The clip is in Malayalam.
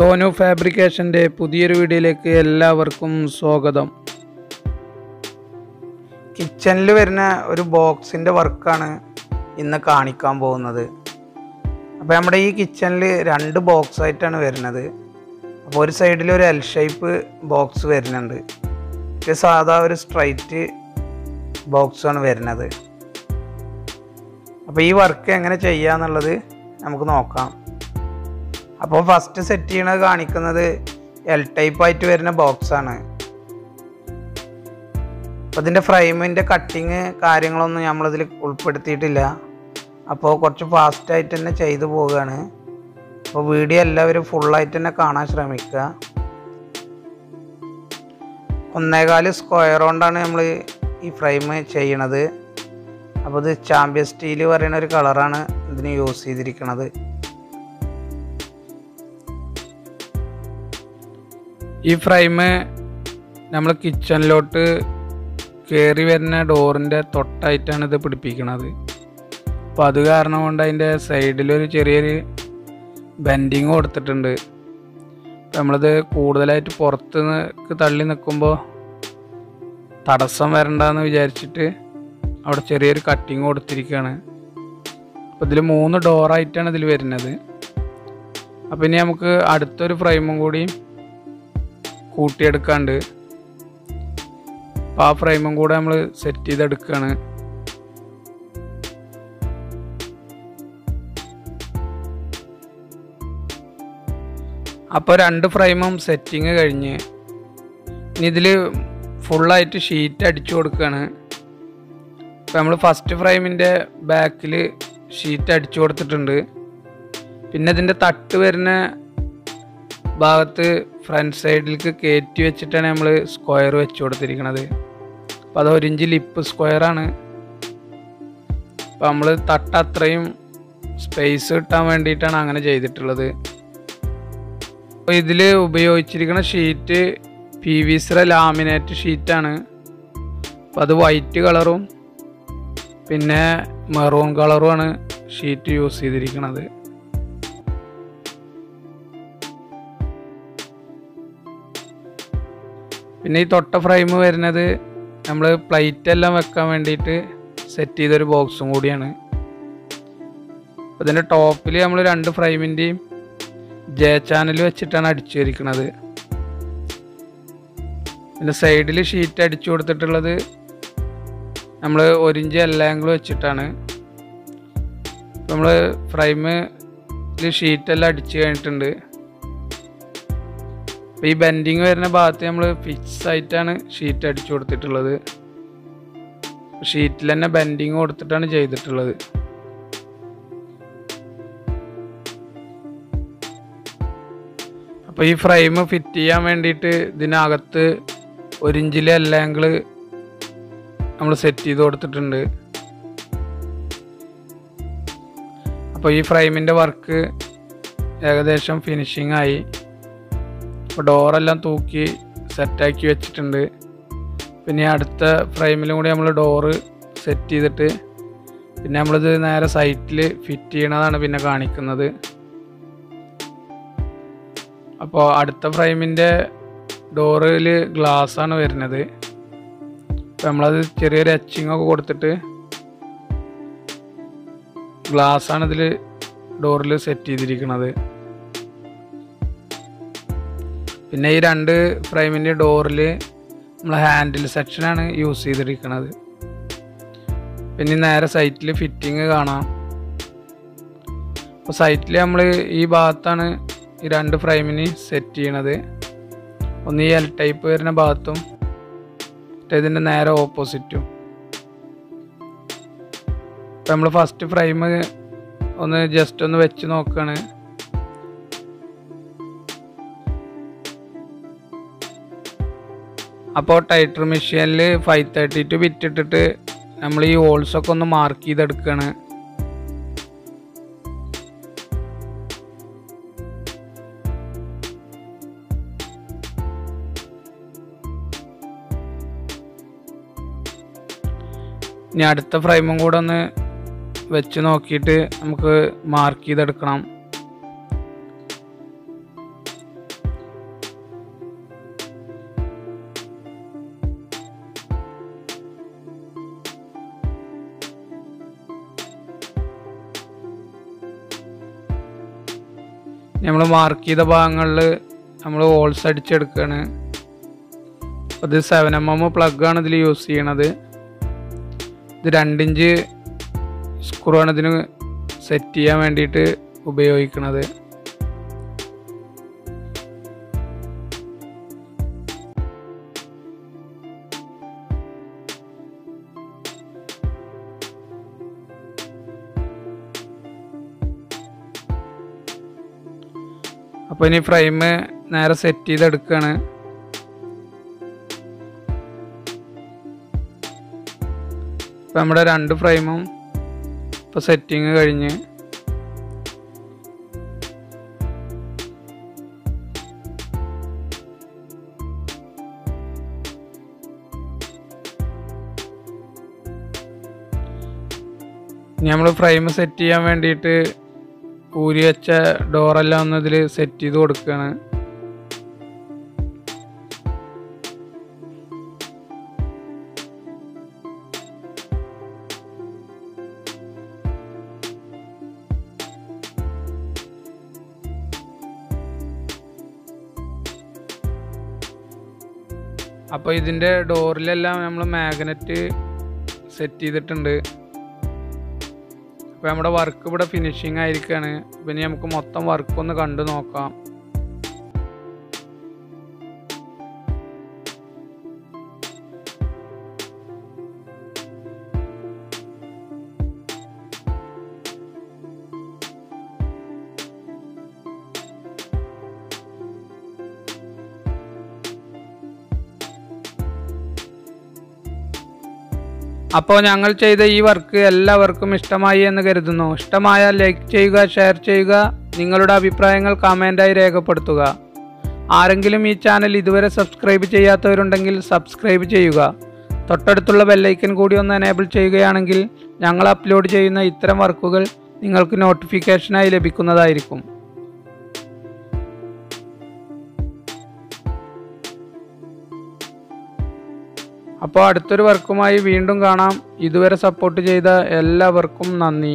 Sonu Fabrication പുതിയൊരു വീഡിയോയിലേക്ക് എല്ലാവർക്കും സ്വാഗതം. കിച്ചണിൽ വരുന്ന ഒരു ബോക്സിന്റെ വർക്കാണ് ഇന്ന് കാണിക്കാൻ പോകുന്നത്. അപ്പോൾ നമ്മുടെ ഈ കിച്ചണിൽ രണ്ട് ബോക്സ് ആയിട്ടാണ് വരുന്നത്. അപ്പോൾ ഒരു സൈഡിൽ ഒരു എൽ ഷേപ്പ് ബോക്സ് വരുന്നുണ്ട്. ഇത് സാധാ ഒരു സ്ട്രൈറ്റ് ബോക്സ് ആണ് വരുന്നത്. അപ്പോൾ ഈ വർക്ക് എങ്ങനെ ചെയ്യാന്നുള്ളത് നമുക്ക് നോക്കാം. അപ്പോൾ ഫസ്റ്റ് സെറ്റ് ചെയ്യണത് കാണിക്കുന്നത് എൽ ടൈപ്പ് ആയിട്ട് വരുന്ന ബോക്സ് ആണ്. അപ്പോൾ ഇതിൻ്റെ ഫ്രെയിമിൻ്റെ കട്ടിങ് കാര്യങ്ങളൊന്നും നമ്മളിതിൽ ഉൾപ്പെടുത്തിയിട്ടില്ല. അപ്പോൾ കുറച്ച് ഫാസ്റ്റായിട്ട് തന്നെ ചെയ്തു പോവുകയാണ്. അപ്പോൾ വീഡിയോ എല്ലാവരും ഫുള്ളായിട്ട് തന്നെ കാണാൻ ശ്രമിക്കുക. 1.25 സ്ക്വയർ കൊണ്ടാണ് നമ്മൾ ഈ ഫ്രെയിം ചെയ്യണത്. അപ്പോൾ ഇത് ചാമ്പ്യൻ സ്റ്റീൽ പറയുന്ന ഒരു കളറാണ് ഇതിന് യൂസ് ചെയ്തിരിക്കുന്നത്. ഈ ഫ്രെയിം നമ്മൾ കിച്ചണിലോട്ട് കയറി വരുന്ന ഡോറിൻ്റെ തൊട്ടായിട്ടാണ് ഇത് പിടിപ്പിക്കുന്നത്. അപ്പോൾ അത് കാരണം കൊണ്ട് അതിൻ്റെ സൈഡിലൊരു ചെറിയൊരു ബെൻഡിങ് കൊടുത്തിട്ടുണ്ട്. നമ്മളിത് കൂടുതലായിട്ട് പുറത്ത് തള്ളി നിൽക്കുമ്പോൾ തടസ്സം വരണ്ടെന്ന് വിചാരിച്ചിട്ട് അവിടെ ചെറിയൊരു കട്ടിങ് കൊടുത്തിരിക്കുകയാണ്. അപ്പോൾ ഇതിൽ 3 ഡോറായിട്ടാണ് ഇതിൽ വരുന്നത്. അപ്പോൾ ഇനി നമുക്ക് അടുത്തൊരു ഫ്രെയിമും കൂടി കൂട്ടിയെടുക്കാണ്ട്, അപ്പോൾ ആ ഫ്രെയിമും കൂടെ നമ്മൾ സെറ്റ് ചെയ്തെടുക്കുകയാണ്. അപ്പോൾ 2 ഫ്രെയിമും സെറ്റിങ് കഴിഞ്ഞ് ഇനി ഇതിൽ ഫുള്ളായിട്ട് ഷീറ്റ് അടിച്ചു കൊടുക്കുകയാണ്. അപ്പോൾ നമ്മൾ ഫസ്റ്റ് ഫ്രെയിമിൻ്റെ ബാക്കിൽ ഷീറ്റ് അടിച്ചു കൊടുത്തിട്ടുണ്ട്. പിന്നെ ഇതിൻ്റെ തട്ട് വരുന്ന ഭാഗത്ത് ഫ്രണ്ട് സൈഡിലേക്ക് കയറ്റി വെച്ചിട്ടാണ് നമ്മൾ സ്ക്വയർ വെച്ച് കൊടുത്തിരിക്കുന്നത്. അപ്പോൾ അത് 1 ഇഞ്ച് ലിപ്പ് സ്ക്വയറാണ്. അപ്പോൾ നമ്മൾ തട്ട് അത്രയും സ്പേസ് കിട്ടാൻ വേണ്ടിയിട്ടാണ് അങ്ങനെ ചെയ്തിട്ടുള്ളത്. അപ്പോൾ ഇതിൽ ഉപയോഗിച്ചിരിക്കുന്ന ഷീറ്റ് PVC ലാമിനേറ്റ് ഷീറ്റാണ്. അപ്പോൾ അത് വൈറ്റ് കളറും പിന്നെ മെറൂൺ കളറുമാണ് ഷീറ്റ് യൂസ് ചെയ്തിരിക്കുന്നത്. പിന്നെ ഈ തൊട്ട ഫ്രെയിം വരുന്നത് നമ്മൾ പ്ലേറ്റ് എല്ലാം വെക്കാൻ വേണ്ടിയിട്ട് സെറ്റ് ചെയ്തൊരു ബോക്സും കൂടിയാണ്. അപ്പോൾ ഇതിൻ്റെ ടോപ്പിൽ നമ്മൾ 2 ഫ്രെയിമിൻ്റെയും ജെ ചാനൽ വെച്ചിട്ടാണ് അടിച്ചു വരിക്കുന്നത്. പിന്നെ സൈഡിൽ ഷീറ്റ് അടിച്ചു കൊടുത്തിട്ടുള്ളത് നമ്മൾ 1 ഇഞ്ച് എൽ ആംഗിൾ വെച്ചിട്ടാണ്. നമ്മൾ ഫ്രെയിമിൽ ഷീറ്റെല്ലാം അടിച്ചു കഴിഞ്ഞിട്ടുണ്ട്. അപ്പോൾ ഈ ബെൻഡിങ് വരുന്ന ഭാഗത്ത് നമ്മൾ ഫിക്സ് ആയിട്ടാണ് ഷീറ്റ് അടിച്ചു കൊടുത്തിട്ടുള്ളത്. ഷീറ്റിൽ തന്നെ ബെൻഡിങ് കൊടുത്തിട്ടാണ് ചെയ്തിട്ടുള്ളത്. അപ്പോൾ ഈ ഫ്രെയിം ഫിറ്റ് ചെയ്യാൻ വേണ്ടിയിട്ട് ഇതിനകത്ത് 1 ഇഞ്ചിലെ എൽ ആംഗിൾ നമ്മൾ സെറ്റ് ചെയ്ത് കൊടുത്തിട്ടുണ്ട്. അപ്പോൾ ഈ ഫ്രെയിമിൻ്റെ വർക്ക് ഏകദേശം ഫിനിഷിംഗ് ആയി. അപ്പോൾ ഡോറെല്ലാം തൂക്കി സെറ്റാക്കി വെച്ചിട്ടുണ്ട്. പിന്നെ അടുത്ത ഫ്രെയിമിലും കൂടി നമ്മൾ ഡോറ് സെറ്റ് ചെയ്തിട്ട് പിന്നെ നമ്മളിത് നേരെ സൈറ്റിൽ ഫിറ്റ് ചെയ്യണതാണ് പിന്നെ കാണിക്കുന്നത്. അപ്പോൾ അടുത്ത ഫ്രെയിമിൻ്റെ ഡോറിൽ ഗ്ലാസ്സാണ് വരുന്നത്. അപ്പോൾ നമ്മളത് ചെറിയൊരു എച്ചിങ്ങൊക്കെ കൊടുത്തിട്ട് ഗ്ലാസ്സാണ് ഇതിൽ ഡോറിൽ സെറ്റ് ചെയ്തിരിക്കുന്നത്. പിന്നെ ഈ 2 ഫ്രെയിമിൻ്റെ ഡോറിൽ നമ്മൾ ഹാൻഡിൽ സെക്ഷനാണ് യൂസ് ചെയ്തിരിക്കുന്നത്. പിന്നെ നേരെ സൈറ്റിൽ ഫിറ്റിങ് കാണാം. അപ്പോൾ സൈറ്റിൽ നമ്മൾ ഈ ഭാഗത്താണ് ഈ 2 ഫ്രെയിമിന് സെറ്റ് ചെയ്യണത്. ഒന്ന് ഈ എൽ ടൈപ്പ് വരുന്ന ഭാഗത്തും ഇതിൻ്റെ നേരെ ഓപ്പോസിറ്റും. അപ്പോൾ നമ്മൾ ഫസ്റ്റ് ഫ്രെയിം ഒന്ന് ജസ്റ്റ് ഒന്ന് വെച്ച് നോക്കുകയാണ്. അപ്പോൾ ടൈറ്റർ മെഷീനിൽ 532 ബിറ്റ് ഇട്ടിട്ട് നമ്മൾ ഈ ഹോൾസൊക്കെ ഒന്ന് മാർക്ക് ചെയ്തെടുക്കുകയാണ്. ഇനി അടുത്ത ഫ്രെയിമും കൂടെ ഒന്ന് വെച്ച് നോക്കിയിട്ട് നമുക്ക് മാർക്ക് ചെയ്തെടുക്കണം. നമ്മൾ മാർക്ക് ചെയ്ത ഭാഗങ്ങളിൽ നമ്മൾ ഹോൾസ് അടിച്ചെടുക്കുകയാണ്. അത് 7mm പ്ലഗാണ് ഇതിൽ യൂസ് ചെയ്യണത്. ഇത് 2 ഇഞ്ച് സ്ക്രൂ ആണ് ഇതിന് സെറ്റ് ചെയ്യാൻ വേണ്ടിയിട്ട് ഉപയോഗിക്കുന്നത്. അപ്പോൾ ഇനി ഫ്രെയിം നേരെ സെറ്റ് ചെയ്തെടുക്കുകയാണ്. ഇപ്പം നമ്മുടെ 2 ഫ്രെയിമും ഇപ്പോൾ സെറ്റിങ് കഴിഞ്ഞ്. ഇനി നമ്മൾ ഫ്രെയിം സെറ്റ് ചെയ്യാൻ വേണ്ടിയിട്ട് ഊരി വെച്ച ഡോറെല്ലാം ഒന്ന് ഇതിൽ സെറ്റ് ചെയ്ത് കൊടുക്കുകയാണ്. അപ്പോൾ ഇതിൻ്റെ ഡോറിലെല്ലാം നമ്മൾ മാഗ്നറ്റ് സെറ്റ് ചെയ്തിട്ടുണ്ട്. അപ്പോൾ നമ്മുടെ വർക്ക് ഇവിടെ ഫിനിഷിങ് ആയിരിക്കുകയാണ്. പിന്നെ നമുക്ക് മൊത്തം വർക്ക് ഒന്ന് കണ്ടു നോക്കാം. അപ്പോൾ ഞങ്ങൾ ചെയ്ത ഈ വർക്ക് എല്ലാവർക്കും ഇഷ്ടമായി എന്ന് കരുതുന്നു. ഇഷ്ടമായാൽ ലൈക്ക് ചെയ്യുക, ഷെയർ ചെയ്യുക, നിങ്ങളുടെ അഭിപ്രായങ്ങൾ കമൻ്റായി രേഖപ്പെടുത്തുക. ആരെങ്കിലും ഈ ചാനൽ ഇതുവരെ സബ്സ്ക്രൈബ് ചെയ്യാത്തവരുണ്ടെങ്കിൽ സബ്സ്ക്രൈബ് ചെയ്യുക. തൊട്ടടുത്തുള്ള ബെല്ലൈക്കൻ കൂടി ഒന്ന് എനേബിൾ ചെയ്യുകയാണെങ്കിൽ ഞങ്ങൾ അപ്ലോഡ് ചെയ്യുന്ന ഇത്തരം വർക്കുകൾ നിങ്ങൾക്ക് നോട്ടിഫിക്കേഷനായി ലഭിക്കുന്നതായിരിക്കും. അപ്പോൾ അടുത്തൊരു വർക്കുമായി വീണ്ടും കാണാം. ഇതുവരെ സപ്പോർട്ട് ചെയ്ത എല്ലാവർക്കും നന്ദി.